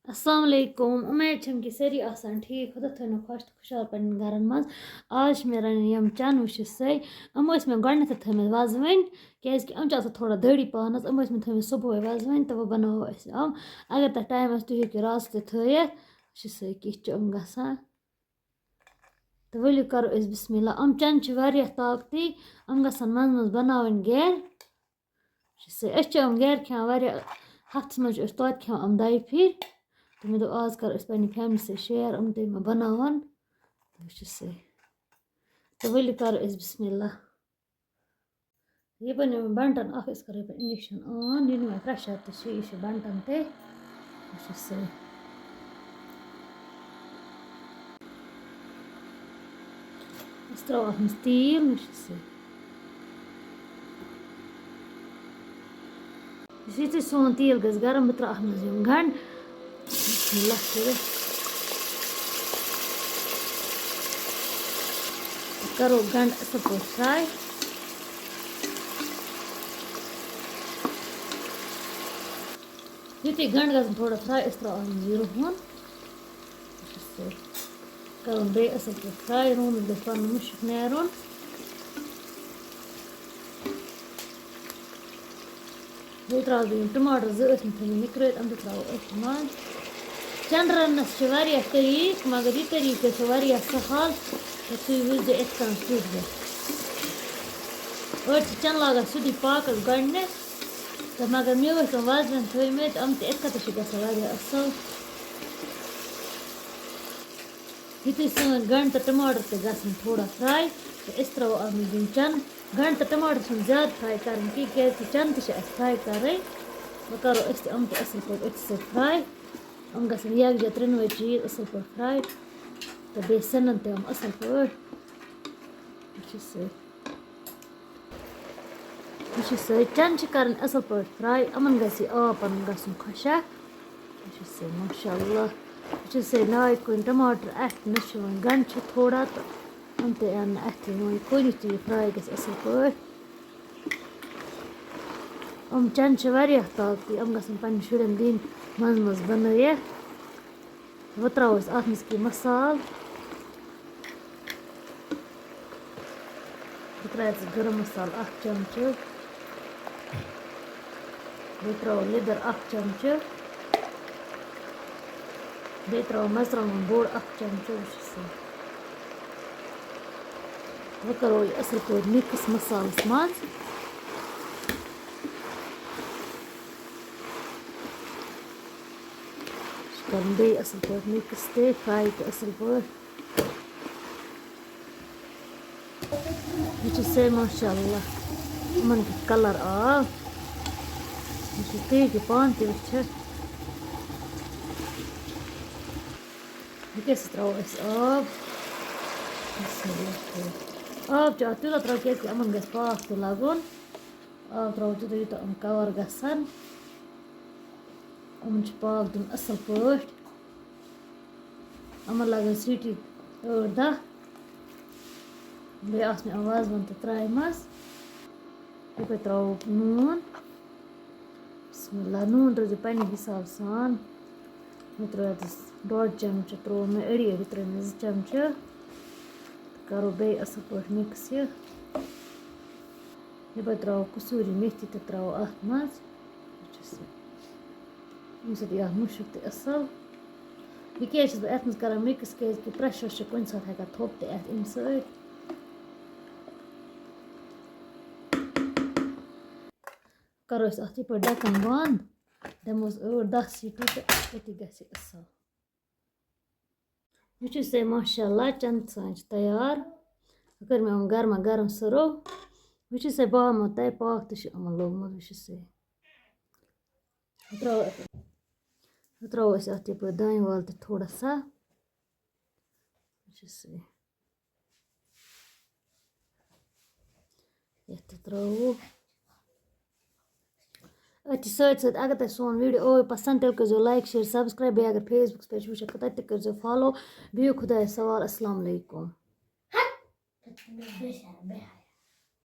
السلام علیکُم اُمید چھَم کہِ سٲری آسان ٹھیٖک خۄدا تھٲینو خۄش تہٕ خۄشحال پنٛنٮ۪ن گَرَن منٛز آز چھِ مےٚ رَنٕنۍ یِم چَنہٕ وٕچھِو سٲے یِم ٲسۍ مےٚ گۄڈنٮ۪تھٕے تھٲیمٕتۍ وَزوٕنۍ کیٛازِکہِ یِم چھِ آسان تھوڑا دٔرۍ پَہَن حظ یِم ٲسۍ مےٚ تھٲیمٕتۍ صُبحٲے وَزوٕنۍ تہٕ وۄنۍ بَناوو أسۍ یِم اگر تۄہہِ ٹایم آسہِ تُہۍ ہیٚکِو رازٕ تہِ تھٲیِتھ وٕچھِو سٲے کِتھ چھِ یِم گژھان تہٕ ؤلِو کَرو أسۍ بِسمہِ اللہ یِم چَنہٕ چھِ واریاہ طاقتی یِم گژھن منٛزٕ منٛزٕ بَناوٕنۍ گَرِ وٕچھِو سٲے أسۍ چھِ یِم گَرِ کھٮ۪وان واریاہ ہَفتَس منٛز چھِ أسۍ تویتہِ کھٮ۪وان یِم دۄیہِ پھِرِ تہٕ مےٚ دوٚپ آز کَرو أسۍ پنٛنہِ فیملی سۭتۍ شِیَر یِم تہِ مےٚ بَناوَن تہٕ وٕچھِو سٲے تہٕ ؤلِو کَرو أسۍ بِسمہِ اللہ یہِ بَنیو مےٚ بَنٹَن اَکھ أسۍ کَرو یِمَن اِنڈَکشَن آن یہِ نیوٗ مےٚ پرٛٮ۪شَر تہِ چھِ یہِ چھِ بَنٹَن تہِ وٕچھِو سٲے أسۍ ترٛاوو اَتھ منٛز تیٖل وٕچھِو سٲے یُتھُے سون تیٖل گژھِ گرم بہٕ ترٛاوٕ اَتھ منٛز یِم گَنٛڈٕ بسم اللہ کٔرِتھ کَرو گَنٛڈٕ اَصٕل پٲٹھۍ فرٛاے یُتھُے گَنٛڈٕ گژھن تھوڑا فرٛاے أسۍ ترٛاوو اَتھ منٛز یہِ رُہُن وٕچھِو سٲے کَرُن بیٚیہِ اَصٕل پٲٹھۍ فرٛاے رُہنَس گژھِ پَنُن مُشُک نیرُن بیٚیہِ ترٛاوٕ بہٕ یِم ٹماٹر زٕ ٲسۍ مےٚ تھٲیمٕتۍ نِکرٲوِتھ یِم تہِ ترٛاوو أتھۍ منٛز چَنہٕ رَننَس چھِ واریاہ طریٖقہٕ مگر یہِ طریٖقہٕ چھِ واریاہ سہل تہٕ تُہۍ وٕچھزیو یِتھ کٔنۍ کیُتھ گژھِ أڑۍ چھِ چَنہٕ لاگان سیوٚدُے پاکَس گۄڈنٮ۪تھ تہٕ مگر مےٚ ٲسۍ یِم وازوٕنۍ تھٲیمٕتۍ یِم تہِ یِتھ کٔنۍ تہِ چھِ گژھان واریاہ اَصٕل یُتھُے سٲنۍ گَنٛڈٕ تہٕ ٹماٹر تہِ گژھن تھوڑا فرٛاے تہٕ أسۍ ترٛاوو اَتھ منٛز یِم چَنہٕ گَنٛڈٕ تہٕ ٹماٹر چھِنہٕ زیادٕ فرٛاے کَرٕنۍ کینٛہہ کیٛازِکہِ چَنہٕ تہِ چھِ اَسہِ فرٛاے کَرٕنۍ وۄنۍ کَرو أسۍ تہِ یِم تہِ اَصٕل پٲٹھۍ أتھۍ سۭتۍ فرٛاے یِم گژھن یَکجاہ ترٛٮ۪نوَے چیٖز اَصٕل پٲٹھۍ فرٛاے تہٕ بیٚیہِ سِنَن تہِ یِم اَصٕل پٲٹھۍ وٕچھِو سٲے وٕچھِو سٲے چَنہٕ چھِ کَرٕنۍ اَصٕل پٲٹھۍ فرٛاے یِمَن گژھِ یہِ آب پَنُن گژھُن خۄشک وٕچھِو سٲے ماشاء اللہ وٕچھِو سٲے نایہِ کُنہِ ٹماٹر اَتھِ نہ چھِ وۄنۍ گَنٛڈٕ چھِ تھوڑا تہٕ یِم تہِ یِن نہٕ اَتھِ وۄنۍ کُن یُتھُے یہِ فرٛاے گژھِ اَصٕل پٲٹھۍ یِم چَنہٕ چھِ واریاہ طاقتی یِم گژھن پنٛنٮ۪ن شُرٮ۪ن دِنۍ منٛزٕ منٛزٕ بَنٲیِتھ وۄنۍ ترٛاوو أسۍ اَتھ منٛز کینٛہہ مصالہٕ بہٕ ترٛاوٮ۪س گرم مصالہٕ 1 چَمچہٕ بیٚیہِ ترٛاوو لیٚدٕر 1 چَمچہٕ بیٚیہِ ترٛاوو مَرژٕوانٛگُن بوٚڑ 1 چَمچہٕ وٕچھِو سا وۄنۍ کَرو یہِ اَصٕل پٲٹھۍ مِکٕس مصالَس منٛز کَرُن بیٚیہِ اَصٕل پٲٹھۍ مِکٕس تہِ فرٛاے تہِ اَصٕل پٲٹھۍ وٕچھِو سٲے ماشاء اللہ یِمَن کیُتھ کَلَر آو وٕچھِو تُہۍ ہیٚکِو پانہٕ تہِ وٕچھِتھ وٕنکٮ۪س ترٛاوو أسۍ آب آب چھُ اَتھ تیوٗتاہ ترٛاوُن کیٛازِکہِ یِمَن گژھِ پاکھ تہِ لَگُن آب ترٛاوو تیوٗتاہ یوٗتاہ یِم کَوَر گژھن یِمَن چھُ پاکھ دیُن اَصٕل پٲٹھۍ یِمَن لَگَن سیٖٹی 8-10 بیٚیہِ آسہٕ مےٚ یِم وازوَن تہِ ترٛایمَژٕ یَپٲرۍ ترٛاوو نوٗن بِسمہِ اللہ نوٗن ترٛٲیزیو پنٛنہِ حِساب سان مےٚ ترٛٲو اَتٮ۪س 1/2 چَمچہٕ ترٛوو مےٚ أڑی أڑی ترٛٲے مےٚ 2 چَمچہٕ تہٕ کَرو بیٚیہِ اَصٕل پٲٹھۍ مِکٕس یہِ یَپٲرۍ ترٛاوو کٔسوٗری میتھی تہِ ترٛاوو اَتھ منٛز وٕچھِو سا اَمہِ سۭتۍ یی اَتھ مُشُک تہِ اَصٕل یہِ کیٛازِ چھَس بہٕ اَتھ منٛز کَران مِکٕس کیٛازِکہِ پرٛٮ۪شَر چھِ کُنہِ ساتہٕ ہٮ۪کان تھوٚپ تہِ یِتھ اَمہِ سۭتۍ کَرو أسۍ اَتھ یِتھ پٲٹھۍ ڈَکَن بنٛد دِموس 8-10 سیٖٹی تہٕ أتی گژھِ یہِ اَصٕل وٕچھِو سا ماشاء اللہ چَنہٕ سٲنۍ چھِ تیار وۄنۍ کٔر مےٚ یِم گرما گرم سٔرٕو وٕچھِو سا بہٕ ہاومو تۄہہِ پاکھ تہِ چھُ یِمَن لوٚگمُت وٕچھِو سا وۄنۍ ترٛاوو أسۍ اَتھ یَپٲرۍ دانہِ وَل تہِ تھوڑا سا وٕچھِو سا یَتھ تہِ ترٛاوو أتھی سۭتۍ سۭتۍ اگر تۄہہِ سون ویٖڈیو اوے پَسنٛد تیٚلہِ کٔرۍزیو لایک شِیَر سَبسکرٛایب بیٚیہِ اگر فیس بُکَس پٮ۪ٹھ چھِ وٕچھان تَتہِ تہِ کٔرۍزیو فالو بِہِو خۄدایَس حوال اَسلامُ علیکُم